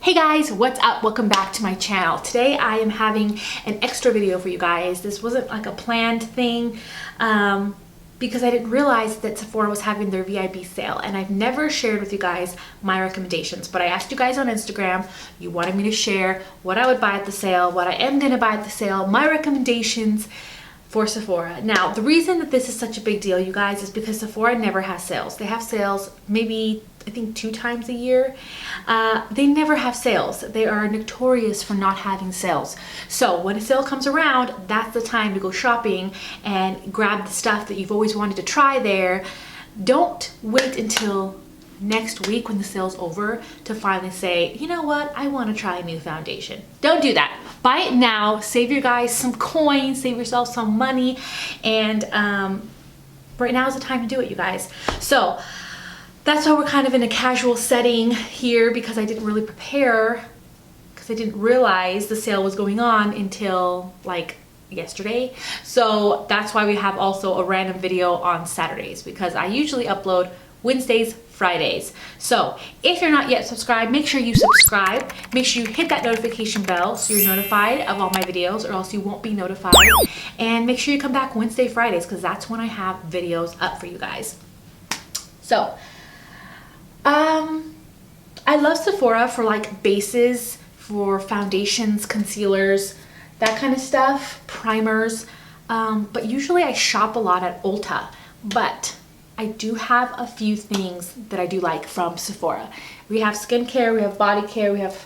Hey guys, what's up? Welcome back to my channel. Today I am having an extra video for you guys. This wasn't like a planned thing because I didn't realize that Sephora was having their VIB sale, and I've never shared with you guys my recommendations, but I asked you guys on Instagram. You wanted me to share what I would buy at the sale, what I am going to buy at the sale, my recommendations for Sephora. Now, the reason that this is such a big deal, you guys, is because Sephora never has sales. They have sales maybe, I think, 2 times a year. They never have sales. They are notorious for not having sales. So when a sale comes around, that's the time to go shopping and grab the stuff that you've always wanted to try there. Don't wait until next week when the sale's over to finally say, you know what, I want to try a new foundation. Don't do that. Buy it now, save your guys some coins, save yourself some money, and right now is the time to do it, you guys. So that's why we're kind of in a casual setting here, because I didn't really prepare, because I didn't realize the sale was going on until like yesterday. So that's why we have also a random video on Saturdays, because I usually upload Wednesdays, Fridays. So if you're not yet subscribed, make sure you subscribe. Make sure you hit that notification bell so you're notified of all my videos, or else you won't be notified. And make sure you come back Wednesday, Fridays, because that's when I have videos up for you guys. So I love Sephora for like bases, for foundations, concealers, that kind of stuff, primers. But usually I shop a lot at Ulta, but I do have a few things that I do like from Sephora. We have skincare, we have body care, we have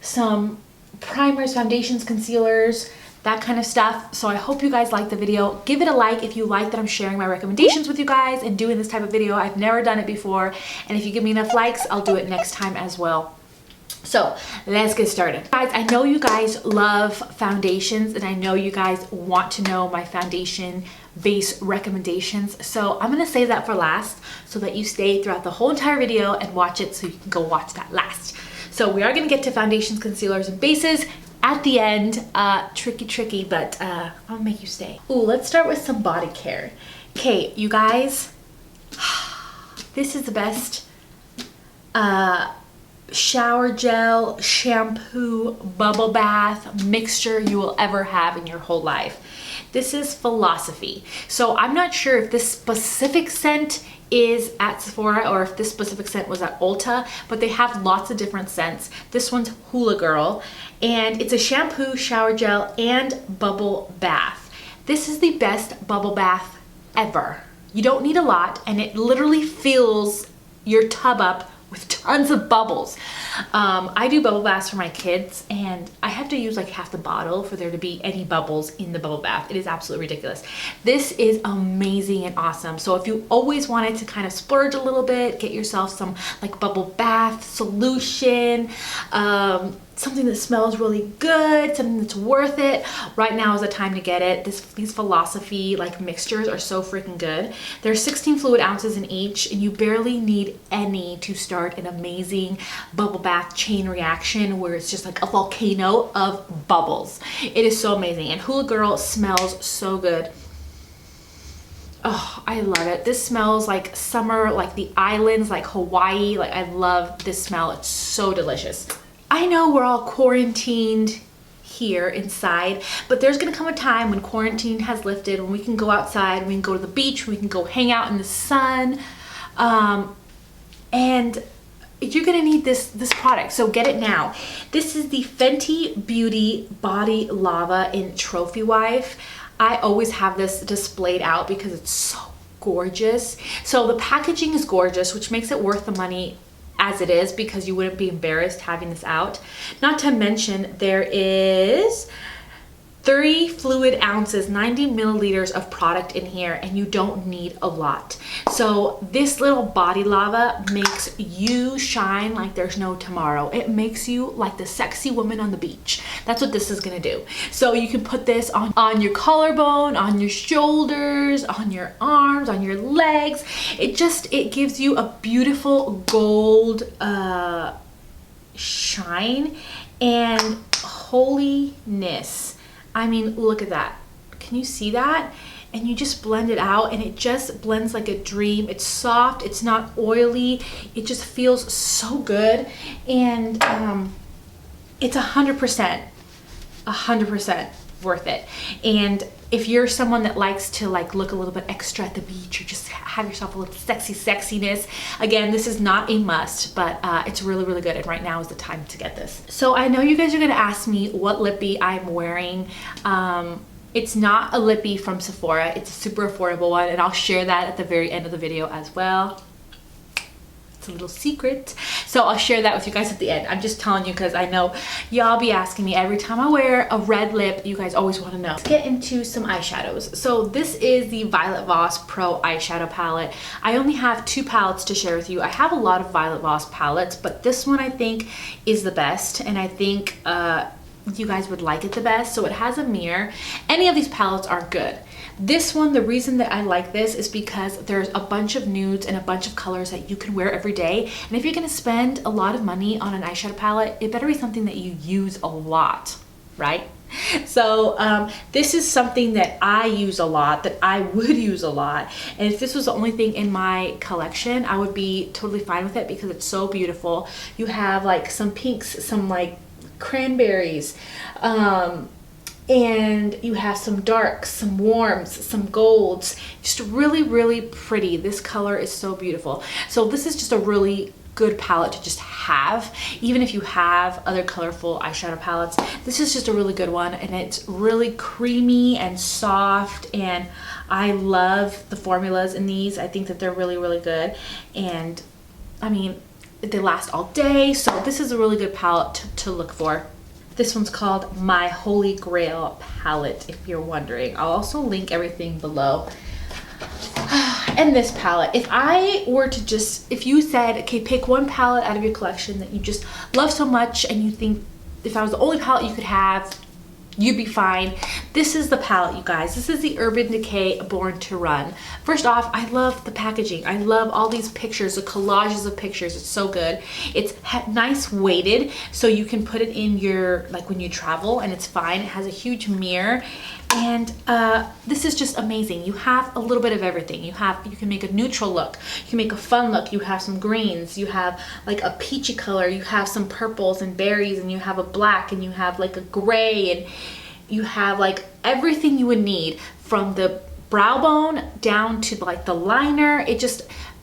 some primers, foundations, concealers, that kind of stuff. So I hope you guys like the video. Give it a like if you like that I'm sharing my recommendations with you guys and doing this type of video. I've never done it before, and if you give me enough likes, I'll do it next time as well. So let's get started. Guys, I know you guys love foundations, and I know you guys want to know my foundation base recommendations. So I'm gonna save that for last so that you stay throughout the whole entire video and watch it, so you can go watch that last. So we are gonna get to foundations, concealers, and bases at the end. Tricky, but I'll make you stay. Ooh, let's start with some body care. Okay, you guys, this is the best shower gel, shampoo, bubble bath mixture you will ever have in your whole life. This is Philosophy. So I'm not sure if this specific scent is at Sephora or if this specific scent was at Ulta, but they have lots of different scents. This one's Hula Girl, and it's a shampoo, shower gel, and bubble bath. This is the best bubble bath ever. You don't need a lot, and it literally fills your tub up with tons of bubbles. I do bubble baths for my kids, and I have to use like half the bottle for there to be any bubbles in the bubble bath. It is absolutely ridiculous. This is amazing and awesome. So if you always wanted to kind of splurge a little bit, get yourself some like bubble bath solution, something that smells really good, something that's worth it, right now is the time to get it. These Philosophy like mixtures are so freaking good. There's 16 fluid ounces in each, and you barely need any to start an amazing bubble bath chain reaction where it's just like a volcano of bubbles. It is so amazing, and Hula Girl smells so good. Oh, I love it. This smells like summer, like the islands, like Hawaii. Like, I love this smell. It's so delicious. I know we're all quarantined here inside, but there's gonna come a time when quarantine has lifted, when we can go outside, we can go to the beach, we can go hang out in the sun, and you're gonna need this product, so get it now. This is the Fenty Body Lava in Trophy Wife. I always have this displayed out because it's so gorgeous. So the packaging is gorgeous, which makes it worth the money as it is, because you wouldn't be embarrassed having this out. Not to mention, there is 30 fluid ounces, 90 milliliters of product in here, and you don't need a lot. So this little body lava makes you shine like there's no tomorrow. It makes you like the sexy woman on the beach. That's what this is gonna do. So you can put this on your collarbone, on your shoulders, on your arms, on your legs. It gives you a beautiful gold shine, and holiness. I mean, look at that. Can you see that? And you just blend it out, and it just blends like a dream. It's soft, it's not oily, it just feels so good. And it's 100% worth it. And if you're someone that likes to like look a little bit extra at the beach or just have yourself a little sexiness, again, this is not a must, but it's really good, and right now is the time to get this. So I know you guys are gonna ask me what lippy I'm wearing. It's not a lippy from Sephora, it's a super affordable one, and I'll share that at the very end of the video as well. A little secret, so I'll share that with you guys at the end. I'm just telling you because I know y'all be asking me every time I wear a red lip. You guys always want to know. Let's get into some eyeshadows. So this is the Violet Voss Pro eyeshadow palette. I only have 2 palettes to share with you. I have a lot of Violet Voss palettes, but this one I think is the best, and I think you guys would like it the best. So it has a mirror. Any of these palettes are good. This one, the reason that I like this is because there's a bunch of nudes and a bunch of colors that you can wear every day. And if you're gonna spend a lot of money on an eyeshadow palette, it better be something that you use a lot, right? So this is something that I use a lot, that I would use a lot. And if this was the only thing in my collection, I would be totally fine with it because it's so beautiful. You have like some pinks, some like cranberries, and you have some darks, some warms, some golds, just really pretty. This color is so beautiful. So this is just a really good palette to just have, even if you have other colorful eyeshadow palettes. This is just a really good one, and it's really creamy and soft, and I love the formulas in these. I think that they're really good, and I mean, they last all day, so this is a really good palette to look for. This one's called My Holy Grail palette, if you're wondering. I'll also link everything below. And this palette, if I were to just, if you said, okay, pick one palette out of your collection that you just love so much and you think if I was the only palette you could have, you'd be fine. This is the palette, you guys. This is the Urban Decay Born to Run. First off, I love the packaging. I love all these pictures, the collages of pictures. It's so good. It's nice weighted, so you can put it in your, like when you travel, and it's fine. It has a huge mirror, and this is just amazing. You have a little bit of everything. You can make a neutral look. You can make a fun look. You have some greens. You have like a peachy color. You have some purples and berries, and you have a black, and you have like a gray, and you have like everything you would need from the brow bone down to like the liner.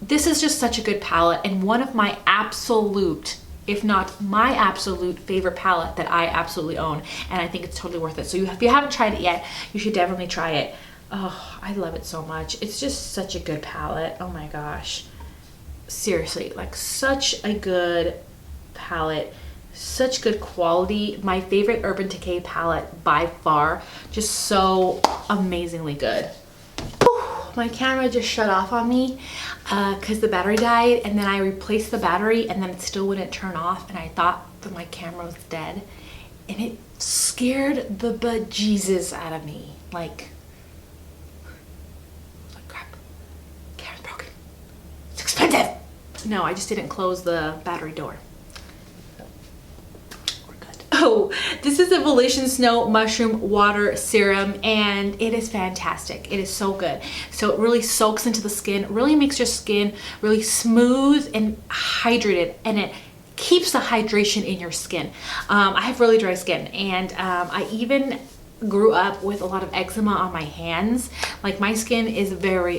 This is just such a good palette, and one of my absolute, if not my absolute favorite palette that I absolutely own, and I think it's totally worth it. So if you haven't tried it yet, you should definitely try it. Oh, I love it so much. It's just such a good palette. Oh my gosh. Seriously, like such a good palette. Such good quality. My favorite Urban Decay palette by far. Just so amazingly good. Whew, my camera just shut off on me because the battery died, and then I replaced the battery and then it still wouldn't turn off, and I thought that my camera was dead, and it scared the bejesus out of me. Like crap, camera's broken. It's expensive. No, I just didn't close the battery door. Oh, this is a Volition Snow Mushroom Water Serum, and it is fantastic. It is so good. So it really soaks into the skin, really makes your skin really smooth and hydrated, and it keeps the hydration in your skin. I have really dry skin, and I even grew up with a lot of eczema on my hands. Like my skin is very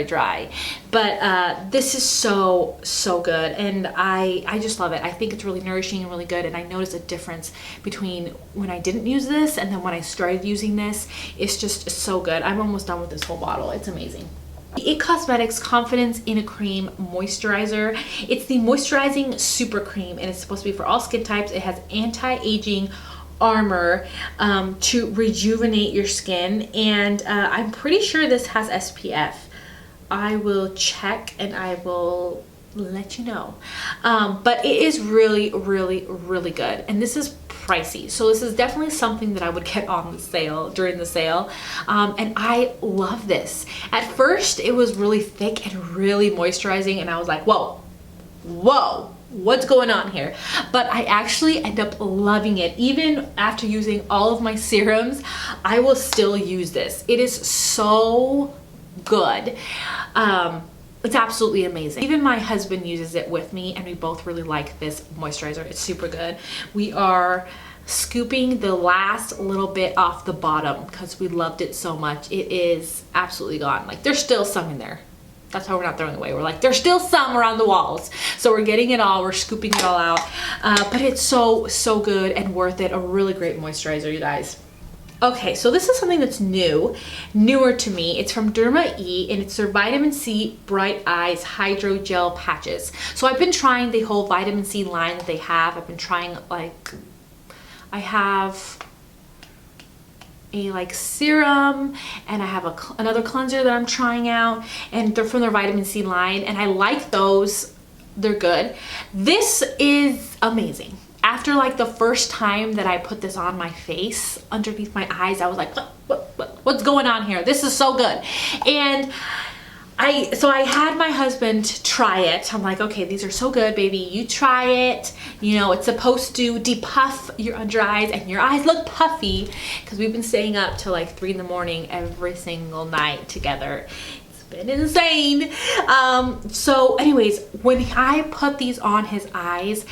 dry, but this is so good, and I just love it. I think it's really nourishing and really good, and I noticed a difference between when I didn't use this and then when I started using this. It's just so good. I'm almost done with this whole bottle. It's amazing. The IT Cosmetics Confidence in a Cream Moisturizer. It's the moisturizing super cream, and it's supposed to be for all skin types. It has anti-aging armor to rejuvenate your skin, and I'm pretty sure this has SPF. I will check and I will let you know, but it is really good, and this is pricey, so this is definitely something that I would get on the sale, during the sale, and I love this. At first it was really thick and really moisturizing, and I was like, whoa, what's going on here? But I actually end up loving it. Even after using all of my serums, I will still use this. It is so good. It's absolutely amazing. Even my husband uses it with me and we both really like this moisturizer. It's super good. We are scooping the last little bit off the bottom because we loved it so much. It is absolutely gone. Like, there's still some in there. That's how we're not throwing it away. We're like, there's still some around the walls. So we're getting it all, we're scooping it all out. But it's so good and worth it. A really great moisturizer, you guys. Okay, so this is something that's newer to me. It's from Derma and it's their Vitamin C Bright Eyes Hydro Gel Patches. So I've been trying the whole vitamin C line that they have. I've been trying, like, I have a like serum and I have another cleanser that I'm trying out, and they're from their vitamin C line, and I like those. They're good. This is amazing. After like the first time that I put this on my face underneath my eyes, I was like, what's going on here? This is so good. And so I had my husband try it. I'm like, okay, these are so good, baby. You try it. You know, it's supposed to depuff your under eyes and your eyes look puffy, because we've been staying up till like 3 in the morning every single night together. It's been insane. So anyways, when I put these on his eyes,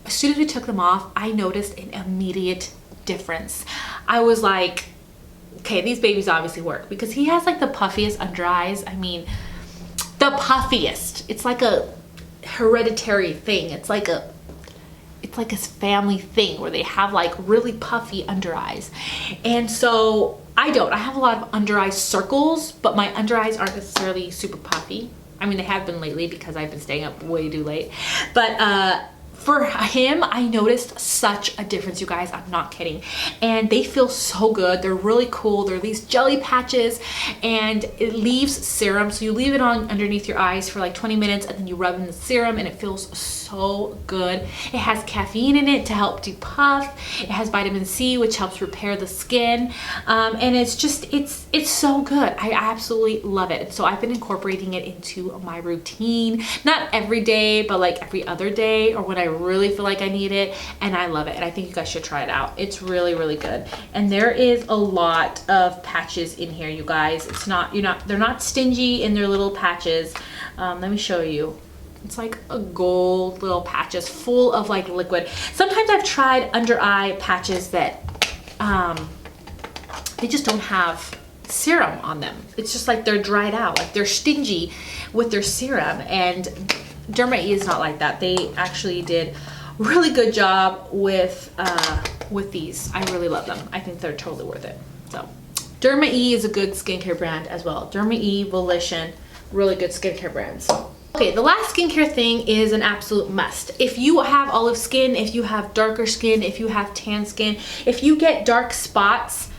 as soon as we took them off, I noticed an immediate difference. I was like, okay, these babies obviously work, because he has like the puffiest under eyes. I mean, the puffiest. It's like a hereditary thing. It's like a family thing where they have like really puffy under eyes. And so I have a lot of under eye circles, but my under eyes aren't necessarily super puffy. I mean, they have been lately because I've been staying up way too late. But for him, I noticed such a difference, you guys. I'm not kidding. And they feel so good. They're really cool. They're these jelly patches, and it leaves serum. So you leave it on underneath your eyes for like 20 minutes, and then you rub in the serum, and it feels so good. It has caffeine in it to help depuff. It has vitamin C, which helps repair the skin. And it's just, it's so good. I absolutely love it. So I've been incorporating it into my routine, not every day, but like every other day, or when I really feel like I need it, and I love it. And I think you guys should try it out. It's really good. And there is a lot of patches in here, you guys. It's not, they're not stingy in their little patches. Let me show you. It's like a gold little patches full of like liquid. Sometimes I've tried under eye patches that they just don't have serum on them. It's just like they're dried out, like they're stingy with their serum. And Derma is not like that. They actually did really good job with these. I really love them. I think they're totally worth it. So Derma is a good skincare brand as well. Derma, Volition, really good skincare brands. Okay, the last skincare thing is an absolute must. If you have olive skin, if you have darker skin, if you have tan skin, if you get dark spots,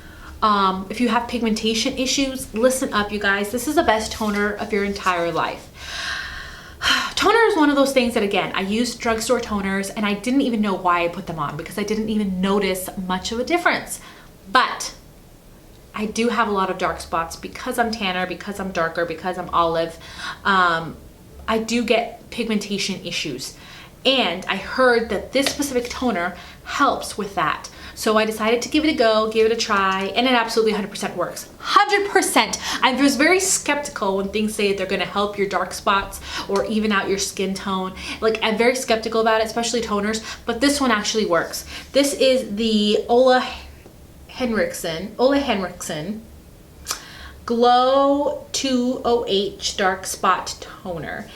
if you have pigmentation issues, listen up, you guys. This is the best toner of your entire life. Toner is one of those things that, again, I used drugstore toners and I didn't even know why I put them on, because I didn't even notice much of a difference. But I do have a lot of dark spots because I'm tanner, because I'm darker, because I'm olive. I do get pigmentation issues. And I heard that this specific toner helps with that. So I decided to give it a go, give it a try, and it absolutely 100% works. 100%. I was very skeptical when things say they're gonna help your dark spots or even out your skin tone. Like, I'm very skeptical about it, especially toners, but this one actually works. This is the OLEHENRIKSEN Glow 2OH Dark Spot Toner.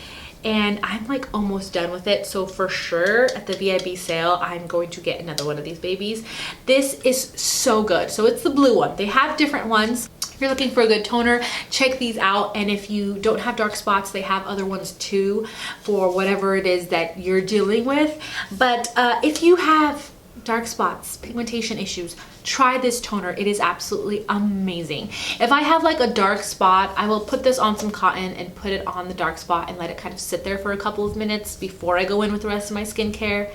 And I'm like almost done with it, so for sure at the VIB sale I'm going to get another one of these babies. This is so good. So it's the blue one. They have different ones. If you're looking for a good toner, check these out. And if you don't have dark spots, they have other ones too for whatever it is that you're dealing with. But if you have dark spots, pigmentation issues, try this toner. It is absolutely amazing. If I have like a dark spot, I will put this on some cotton and put it on the dark spot and let it kind of sit there for a couple of minutes before I go in with the rest of my skincare.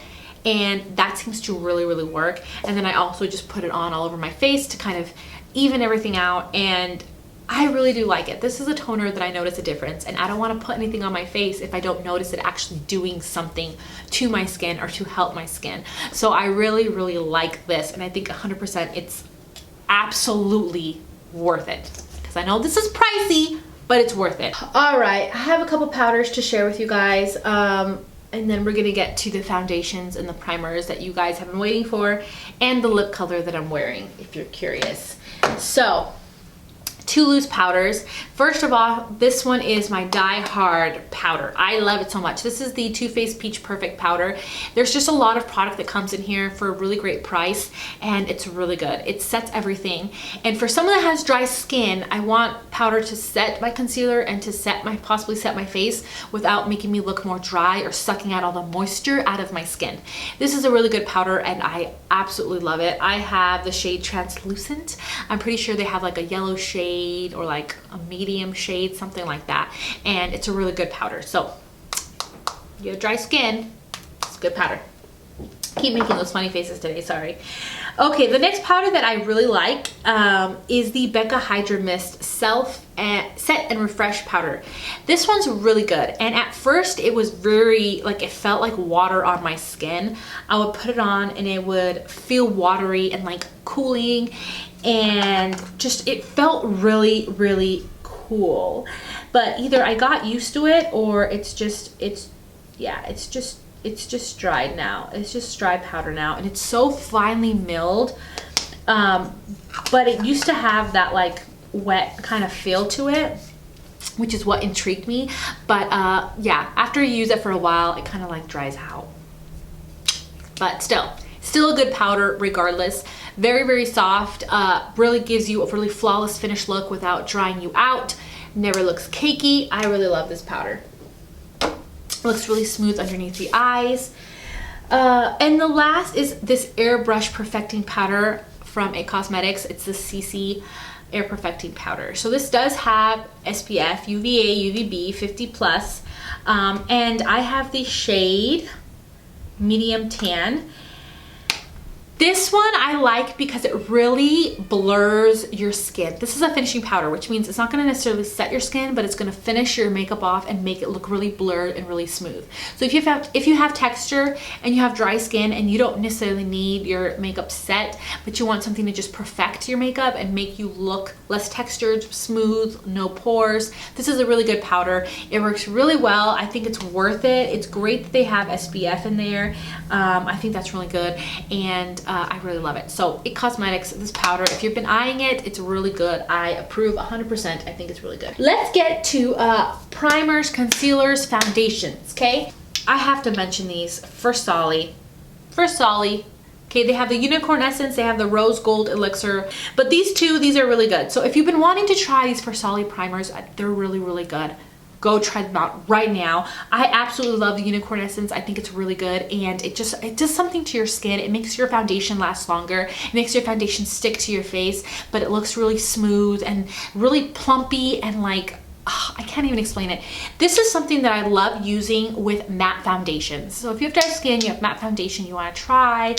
And that seems to really work. And then I also just put it on all over my face to kind of even everything out, and I really do like it. This is a toner that I notice a difference, and I don't want to put anything on my face if I don't notice it actually doing something to my skin or to help my skin. So I really like this, and I think 100% it's absolutely worth it. Because I know this is pricey, but it's worth it. All right, I have a couple powders to share with you guys. And then we're gonna get to the foundations and the primers that you guys have been waiting for, and the lip color that I'm wearing, if you're curious. So, 2 loose powders. First of all, this one is my Die Hard powder. I love it so much. This is the Too Faced Peach Perfect powder. There's just a lot of product that comes in here for a really great price, and it's really good. It sets everything. And for someone that has dry skin, I want powder to set my concealer and to possibly set my face without making me look more dry or sucking out all the moisture out of my skin. This is a really good powder, and I absolutely love it. I have the shade Translucent. I'm pretty sure they have like a yellow shade or like a medium shade, something like that, and it's a really good powder. So you have dry skin, it's a good powder. Keep making those funny faces today, sorry. Okay, the next powder that I really like is the Becca Hydra Mist Set and Refresh powder. This one's really good, and at first it was very, like, it felt like water on my skin. I would put it on and it would feel watery and like cooling, and just it felt really, really cool. But either I got used to it, or it's just dried now. It's just dry powder now, and it's so finely milled. But it used to have that like wet kind of feel to it, which is what intrigued me. But yeah, after you use it for a while, it kind of like dries out. But still a good powder regardless. Very, very soft, really gives you a really flawless finish look without drying you out. Never looks cakey. I really love this powder. Looks really smooth underneath the eyes. And the last is this Airbrush Perfecting Powder from IT Cosmetics. It's the CC Air Perfecting Powder. So this does have SPF, UVA, UVB, 50+. And I have the shade Medium Tan. This one I like because it really blurs your skin. This is a finishing powder, which means it's not going to necessarily set your skin, but it's going to finish your makeup off and make it look really blurred and really smooth. So if you have texture and you have dry skin and you don't necessarily need your makeup set, but you want something to just perfect your makeup and make you look less textured, smooth, no pores, this is a really good powder. It works really well. I think it's worth it. It's great that they have SPF in there. I think that's really good, and I really love it. So IT Cosmetics, this powder, if you've been eyeing it, it's really good. I approve 100%. I think it's really good. Let's get to primers, concealers, foundations, okay? I have to mention these. Farsali. Okay, they have the Unicorn Essence, they have the Rose Gold Elixir, but these are really good. So if you've been wanting to try these Farsali primers, they're really, really good. Go try them out right now. I absolutely love the Unicorn Essence. I think it's really good, and it does something to your skin. It makes your foundation last longer. It makes your foundation stick to your face, but it looks really smooth and really plumpy and like, I can't even explain it. This is something that I love using with matte foundations. So if you have dry skin, you have matte foundation you want to try,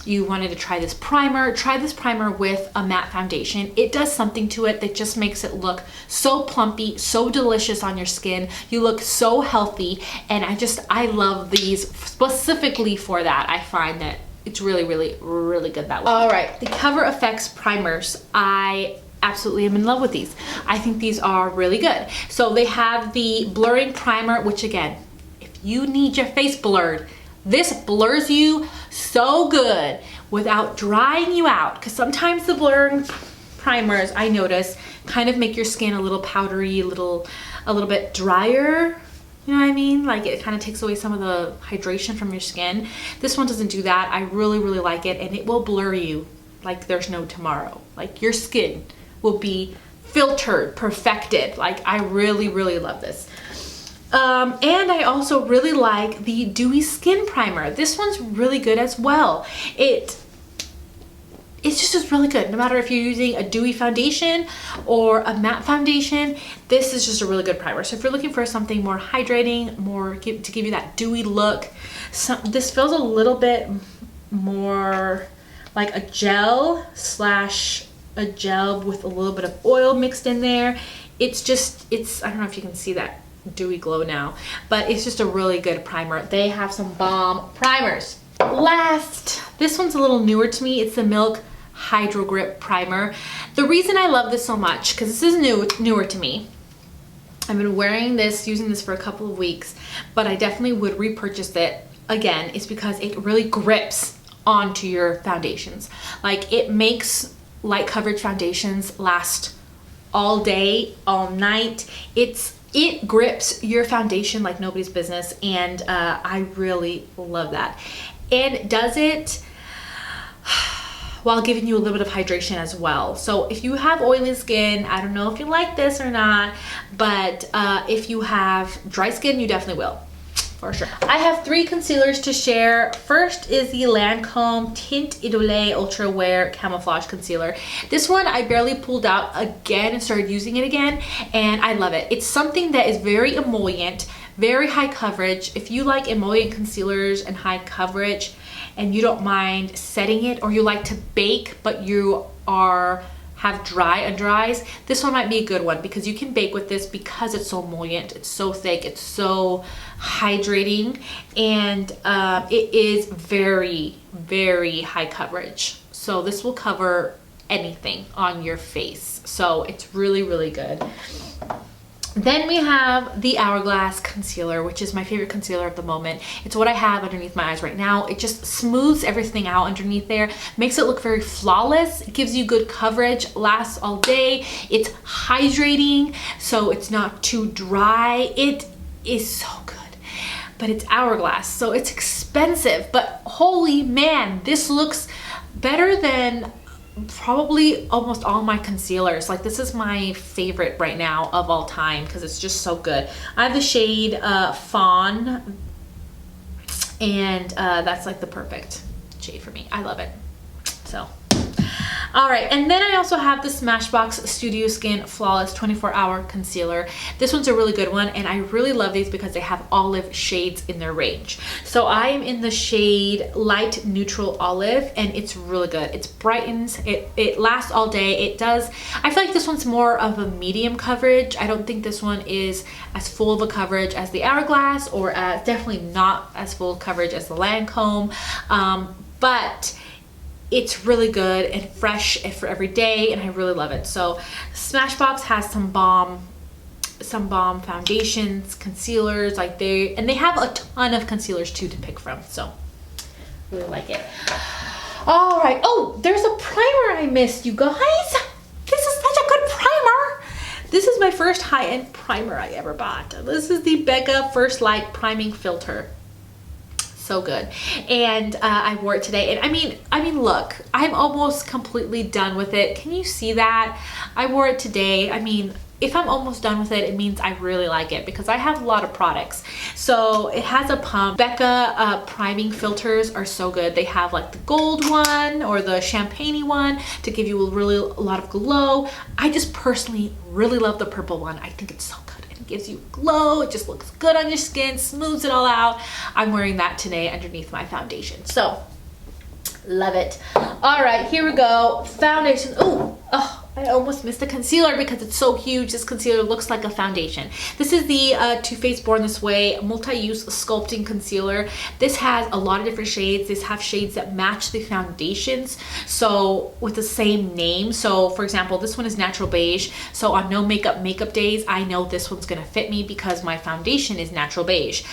you wanted to try this primer with a matte foundation. It does something to it that just makes it look so plumpy, so delicious on your skin. You look so healthy, and I love these specifically for that. I find that it's really, really, really good that way. All right, the Cover FX primers. I absolutely am in love with these. I think these are really good. So they have the blurring primer, which again, if you need your face blurred, this blurs you so good without drying you out, because sometimes the blurring primers, I notice, kind of make your skin a little powdery, a little bit drier. You know what I mean? Like it kind of takes away some of the hydration from your skin. This one doesn't do that. I really, really like it, and it will blur you like there's no tomorrow. Like your skin will be filtered, perfected. Like I really, really love this. And I also really like the Dewy Skin Primer. This one's really good as well. It's just really good. No matter if you're using a dewy foundation or a matte foundation, this is just a really good primer. So if you're looking for something more hydrating, to give you that dewy look, this feels a little bit more like a gel / a gel with a little bit of oil mixed in there. I don't know if you can see that dewy glow now, but it's just a really good primer. They have some bomb primers. Last, this one's a little newer to me. It's the Milk Hydro Grip Primer. The reason I love this so much, because this is newer to me, I've been wearing this, using this for a couple of weeks, but I definitely would repurchase it again. It's because it really grips onto your foundations. Like, it makes light coverage foundations last all day, all night. It grips your foundation like nobody's business, and I really love that. And does it while giving you a little bit of hydration as well. So if you have oily skin, I don't know if you like this or not, but if you have dry skin, you definitely will. For sure. I have 3 concealers to share. First is the Lancome Tint Idole Ultra Wear Camouflage Concealer. This one I barely pulled out again and started using it again, and I love it. It's something that is very emollient, very high coverage. If you like emollient concealers and high coverage and you don't mind setting it, or you like to bake but you have dry under eyes, this one might be a good one because you can bake with this because it's so emollient, it's so thick, it's so hydrating, and it is very, very high coverage. So this will cover anything on your face. So it's really, really good. Then we have the Hourglass Concealer, which is my favorite concealer at the moment. It's what I have underneath my eyes right now. It just smooths everything out underneath there, makes it look very flawless. It gives you good coverage, lasts all day. It's hydrating, so it's not too dry. It is so good. But it's Hourglass, so it's expensive, but holy man, this looks better than probably almost all my concealers. Like, this is my favorite right now of all time because it's just so good. I have the shade Fawn, and that's like the perfect shade for me. I love it. So all right, and then I also have the Smashbox Studio Skin Flawless 24-Hour Concealer. This one's a really good one, and I really love these because they have olive shades in their range. So I am in the shade Light Neutral Olive, and it's really good. It brightens, it lasts all day. It does, I feel like this one's more of a medium coverage. I don't think this one is as full of a coverage as the Hourglass, or definitely not as full of coverage as the Lancome, but it's really good and fresh for every day, and I really love it. So Smashbox has some bomb foundations, concealers, like they have a ton of concealers too to pick from. So really like it. All right. Oh, there's a primer I missed, you guys. This is such a good primer. This is my first high-end primer I ever bought. This is the Becca First Light Priming Filter. So good. And I wore it today, and I mean look, I'm almost completely done with it. Can you see that? I wore it today. I mean, if I'm almost done with it, it means I really like it because I have a lot of products. So it has a pump. Becca priming filters are so good. They have like the gold one or the champagne one to give you a lot of glow. I just personally really love the purple one. I think it's so good. It gives you glow. It just looks good on your skin, smooths it all out. I'm wearing that today underneath my foundation. So love it. All right, here we go. Foundation. Oh, I almost missed the concealer because it's so huge. This concealer looks like a foundation. This is the Too Faced Born This Way Multi-Use Sculpting Concealer. This has a lot of different shades. These have shades that match the foundations, so with the same name. So for example, this one is Natural Beige. So on no makeup days, I know this one's gonna fit me because my foundation is Natural Beige.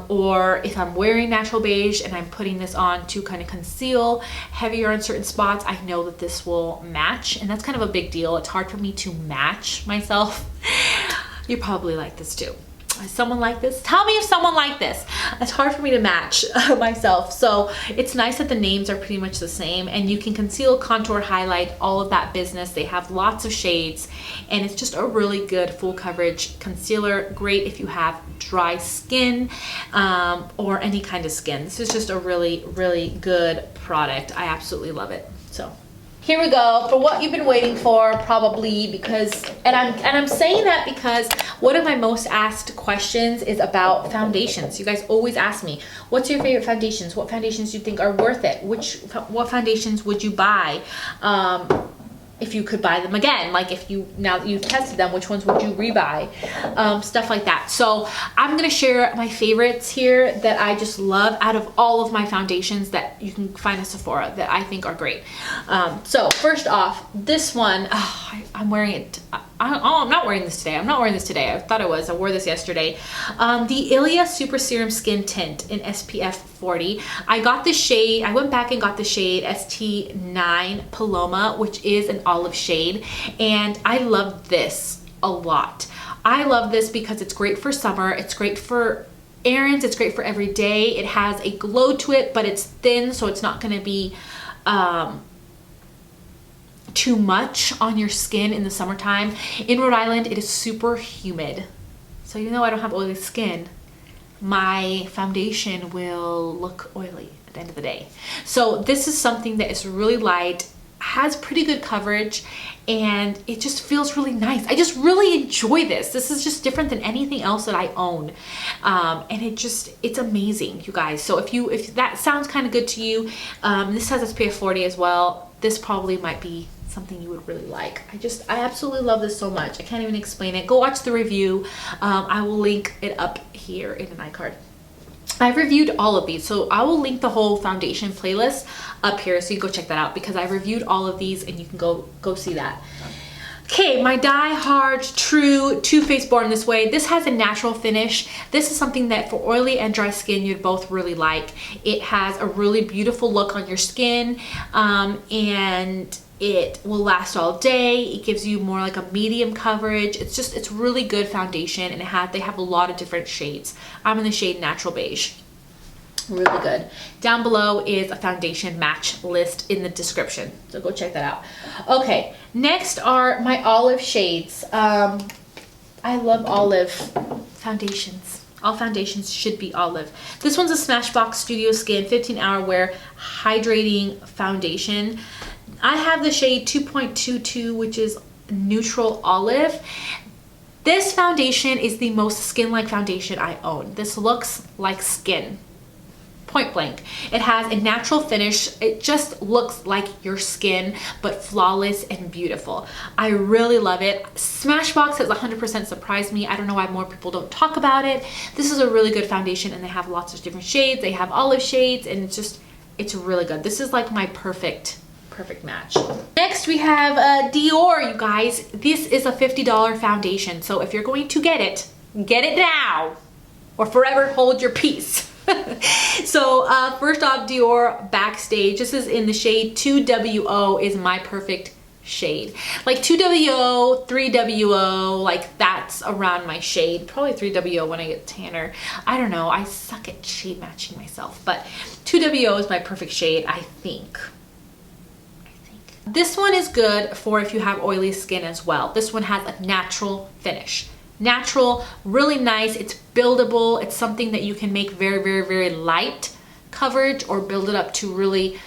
Or if I'm wearing Natural Beige and I'm putting this on to kind of conceal heavier on certain spots, I know that this will match, and that's kind of a big deal. It's hard for me to match myself. You probably like this too. Is someone like this? Tell me if someone like this. It's hard for me to match myself. So it's nice that the names are pretty much the same, and you can conceal, contour, highlight, all of that business. They have lots of shades, and it's just a really good full coverage concealer. Great if you have dry skin or any kind of skin. This is just a really, really good product. I absolutely love it. So here we go for what you've been waiting for, probably, because, and I'm saying that because one of my most asked questions is about foundations. You guys always ask me, what's your favorite foundations? What foundations do you think are worth it? What foundations would you buy if you could buy them again? Like, if you, now that you've tested them, which ones would you rebuy? Stuff like that. So I'm gonna share my favorites here that I just love out of all of my foundations that you can find at Sephora that I think are great. So first off, this one, I'm wearing it. I'm not wearing this today. I'm not wearing this today. I thought I was. I wore this yesterday. The ILIA Super Serum Skin Tint in SPF 40. I got the shade, I went back and got the shade ST9 Paloma, which is an olive shade. And I love this a lot. I love this because it's great for summer. It's great for errands. It's great for every day. It has a glow to it, but it's thin, so it's not going to be too much on your skin in the summertime. In Rhode Island, it is super humid. So even though I don't have oily skin, my foundation will look oily at the end of the day. So this is something that is really light, has pretty good coverage, and it just feels really nice. I just really enjoy this. This is just different than anything else that I own. And it's amazing, you guys. So if that sounds kind of good to you, this has SPF 40 as well. This probably might be something you would really like. I absolutely love this so much. I can't even explain it. Go watch the review. I will link it up here in an iCard. I've reviewed all of these, so I will link the whole foundation playlist up here so you can go check that out, because I've reviewed all of these and you can go see that. Okay, my Die Hard True Too Faced Born This Way. This has a natural finish. This is something that for oily and dry skin you'd both really like. It has a really beautiful look on your skin, and it will last all day. It gives you more like a medium coverage. It's really good foundation, and they have a lot of different shades. I'm in the shade Natural Beige. Really good. Down below is a foundation match list in the description, so go check that out. Okay, next are my olive shades. I love olive foundations. All foundations should be olive. This one's a Smashbox Studio Skin 15-hour wear hydrating foundation. I have the shade 2.22, which is neutral olive. This foundation is the most skin-like foundation I own. This looks like skin, point blank. It has a natural finish. It just looks like your skin, but flawless and beautiful. I really love it. Smashbox has 100% surprised me. I don't know why more people don't talk about it. This is a really good foundation, and they have lots of different shades. They have olive shades, and it's really good. This is like my perfect match. Next we have Dior, you guys. This is a $50 foundation, so if you're going to get it now or forever hold your peace. So first off, Dior Backstage. This is in the shade 2WO, is my perfect shade. Like 2WO, 3WO, like that's around my shade. Probably 3WO when I get tanner. I don't know, I suck at shade matching myself, but 2WO is my perfect shade, I think. This one is good for if you have oily skin as well. This one has a natural finish. Natural, really nice. It's buildable. It's something that you can make very, very, very light coverage or build it up to really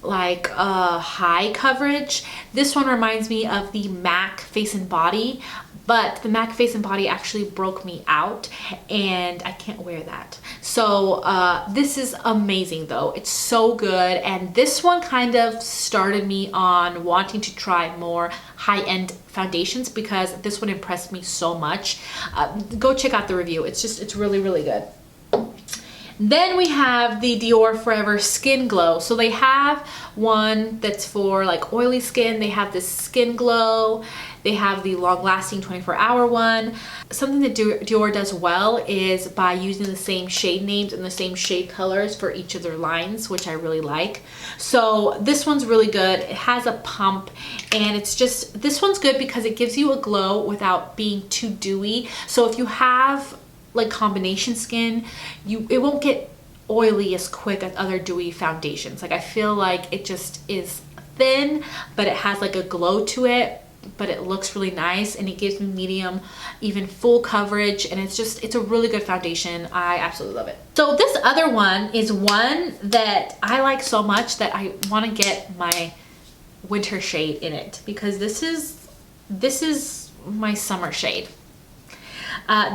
like high coverage. This one reminds me of the MAC Face and Body, but the MAC Face and Body actually broke me out and I can't wear that. So this is amazing though. It's so good, and this one kind of started me on wanting to try more high-end foundations because this one impressed me so much. Go check out the review. It's really, really good. Then we have the Dior Forever Skin Glow. So they have one that's for like oily skin. They have this Skin Glow. They have the long-lasting 24-hour one. Something that Dior does well is by using the same shade names and the same shade colors for each of their lines, which I really like. So this one's really good. It has a pump, and this one's good because it gives you a glow without being too dewy. So if you have like combination skin, it won't get oily as quick as other dewy foundations. Like I feel like it just is thin, but it has like a glow to it, but it looks really nice, and it gives me medium, even full coverage, and it's a really good foundation. I absolutely love it. So this other one is one that I like so much that I want to get my winter shade in it, because this is my summer shade.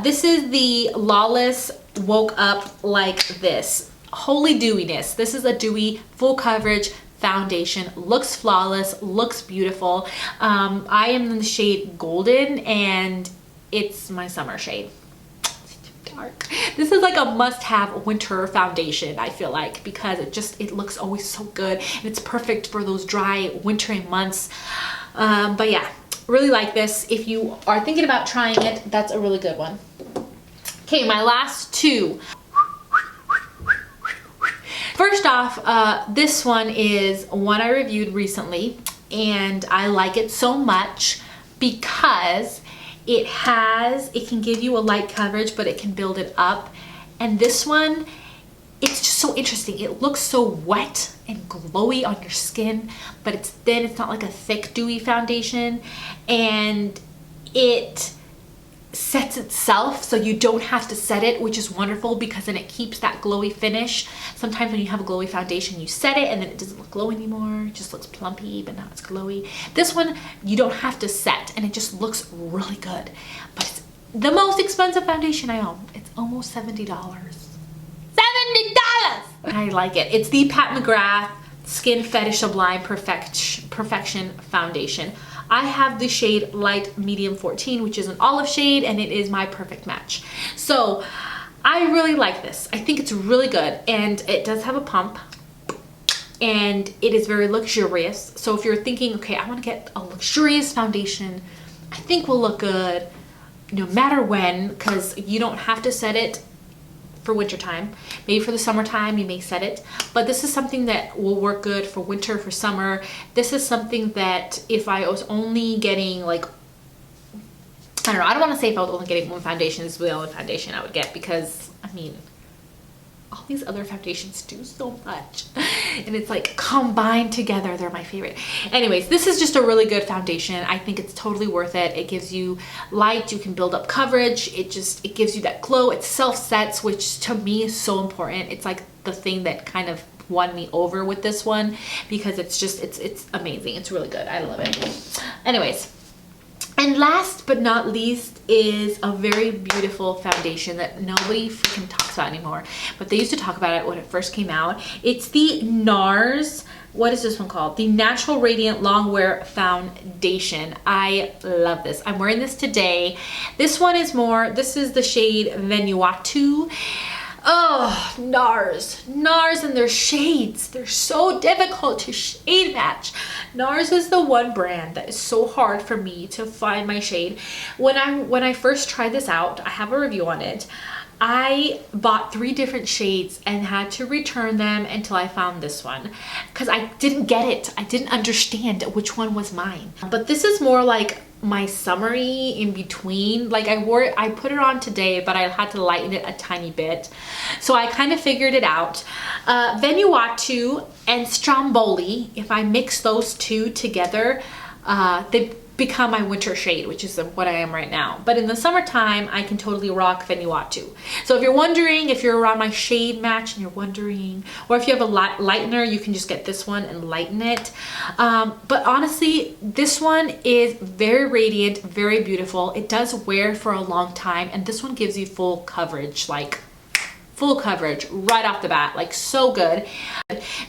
This is the Lawless Woke Up Like This. Holy dewiness. This is a dewy, full coverage foundation. Looks flawless, looks beautiful. I am in the shade Golden, and it's my summer shade. It's too dark. This is like a must-have winter foundation, I feel like, because it looks always so good, and it's perfect for those dry, wintry months. But yeah. Really like this. If you are thinking about trying it, that's a really good one. Okay, my last two. First off, this one is one I reviewed recently, and I like it so much because it can give you a light coverage, but it can build it up. And this one, it's just so interesting. It looks so wet and glowy on your skin, but it's thin. It's not like a thick, dewy foundation. And it sets itself, so you don't have to set it, which is wonderful because then it keeps that glowy finish. Sometimes when you have a glowy foundation, you set it and then it doesn't look glowy anymore. It just looks plumpy, but now it's glowy. This one, you don't have to set, and it just looks really good. But it's the most expensive foundation I own. It's almost $70. I like it. It's the Pat McGrath Skin Fetish Sublime Perfection Foundation. I have the shade Light Medium 14, which is an olive shade, and it is my perfect match. So I really like this. I think it's really good, and it does have a pump, and it is very luxurious. So if you're thinking, okay, I want to get a luxurious foundation, I think will look good no matter when, because you don't have to set it for winter time. Maybe for the summertime you may set it, but this is something that will work good for winter, for summer. This is something that if I was only getting like, I don't know, I don't want to say if I was only getting one foundation, this is the only foundation I would get, because I mean, all these other foundations do so much, and it's like combined together, they're my favorite. Anyways, this is just a really good foundation. I think it's totally worth it. It gives you light, you can build up coverage, it gives you that glow. It self sets, which to me is so important. It's like the thing that kind of won me over with this one, because it's just it's amazing. It's really good. I love it. Anyways, and last but not least is a very beautiful foundation that nobody freaking talks about anymore, but they used to talk about it when it first came out. It's the Nars, what is this one called? The Natural Radiant Longwear Foundation. I love this. I'm wearing this today. This one is this is the shade Vanuatu. Oh, Nars and their shades. They're so difficult to shade match. Nars is the one brand that is so hard for me to find my shade. When I first tried this out, I have a review on it. I bought 3 different shades and had to return them until I found this one, because I didn't get it. I didn't understand which one was mine. But this is more like my summery in between. Like I put it on today, but I had to lighten it a tiny bit, so I kind of figured it out. Vanuatu and Stromboli, if I mix those two together, they become my winter shade, which is what I am right now. But in the summertime, I can totally rock Vanuatu. So if you're wondering, if you're around my shade match and you're wondering, or if you have a lightener, you can just get this one and lighten it. But honestly, this one is very radiant, very beautiful. It does wear for a long time, and this one gives you full coverage, like full coverage right off the bat, like so good.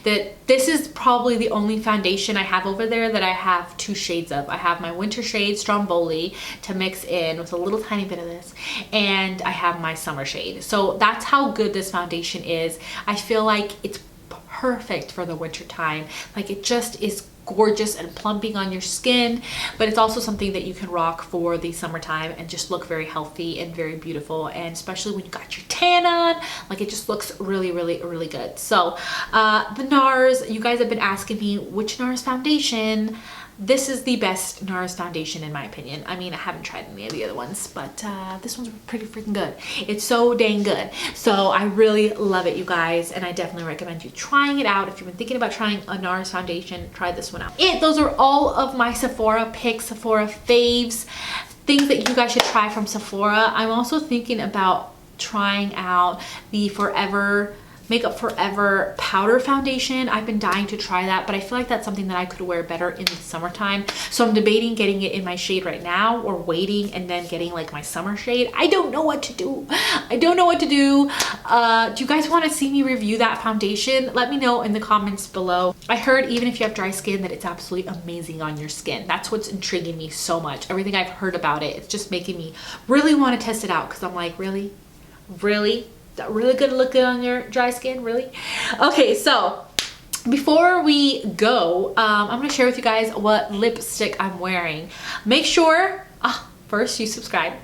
That this is probably the only foundation I have over there that I have 2 shades of. I have my winter shade Stromboli to mix in with a little tiny bit of this, and I have my summer shade. So that's how good this foundation is. I feel like it's perfect for the winter time. Like it just is gorgeous and plumping on your skin, but it's also something that you can rock for the summertime and just look very healthy and very beautiful, and especially when you got your tan on, like it just looks really, really, really good. So the Nars, you guys have been asking me which Nars foundation. This is the best Nars foundation in my opinion. I mean, I haven't tried any of the other ones, but this one's pretty freaking good. It's so dang good. So I really love it, you guys, and I definitely recommend you trying it out. If you've been thinking about trying a Nars foundation, try this one out. Those are all of my Sephora picks, Sephora faves, things that you guys should try from Sephora. I'm also thinking about trying out the Makeup Forever powder foundation. I've been dying to try that, but I feel like that's something that I could wear better in the summertime. So I'm debating getting it in my shade right now, or waiting and then getting like my summer shade. I don't know what to do. I don't know what to do. Do you guys want to see me review that foundation? Let me know in the comments below. I heard even if you have dry skin that it's absolutely amazing on your skin. That's what's intriguing me so much. Everything I've heard about it, it's just making me really want to test it out, because I'm like, really? Really? That really good looking on your dry skin, really? Okay, so before we go, I'm gonna share with you guys what lipstick I'm wearing. Make sure, first you subscribe,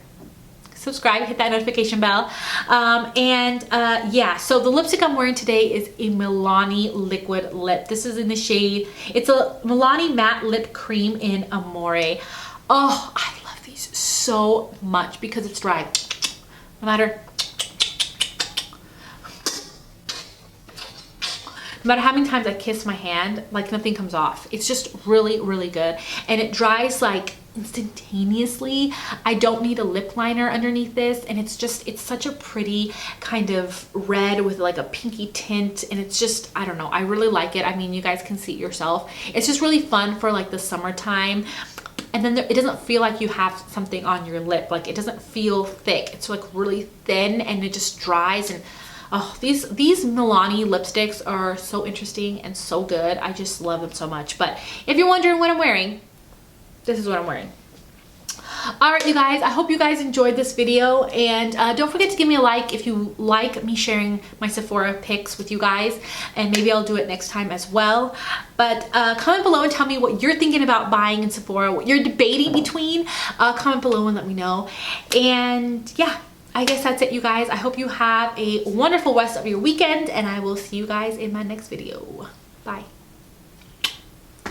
hit that notification bell. Yeah, so the lipstick I'm wearing today is a Milani liquid lip. This is in the shade, it's a Milani matte lip cream in Amore. Oh, I love these so much because it's dry. No matter how many times I kiss my hand, like nothing comes off. It's just really, really good. And it dries like instantaneously. I don't need a lip liner underneath this. And it's such a pretty kind of red with like a pinky tint. And it's just, I don't know, I really like it. I mean, you guys can see it yourself. It's just really fun for like the summertime. And then it doesn't feel like you have something on your lip. Like it doesn't feel thick. It's like really thin and it just dries. And oh, these Milani lipsticks are so interesting and so good. I just love them so much. But if you're wondering what I'm wearing, this is what I'm wearing. All right, you guys, I hope you guys enjoyed this video, and don't forget to give me a like if you like me sharing my Sephora picks with you guys, and maybe I'll do it next time as well. But comment below and tell me what you're thinking about buying in Sephora, what you're debating between. Comment below and let me know. And yeah, I guess that's it, you guys. I hope you have a wonderful rest of your weekend, and I will see you guys in my next video. Bye.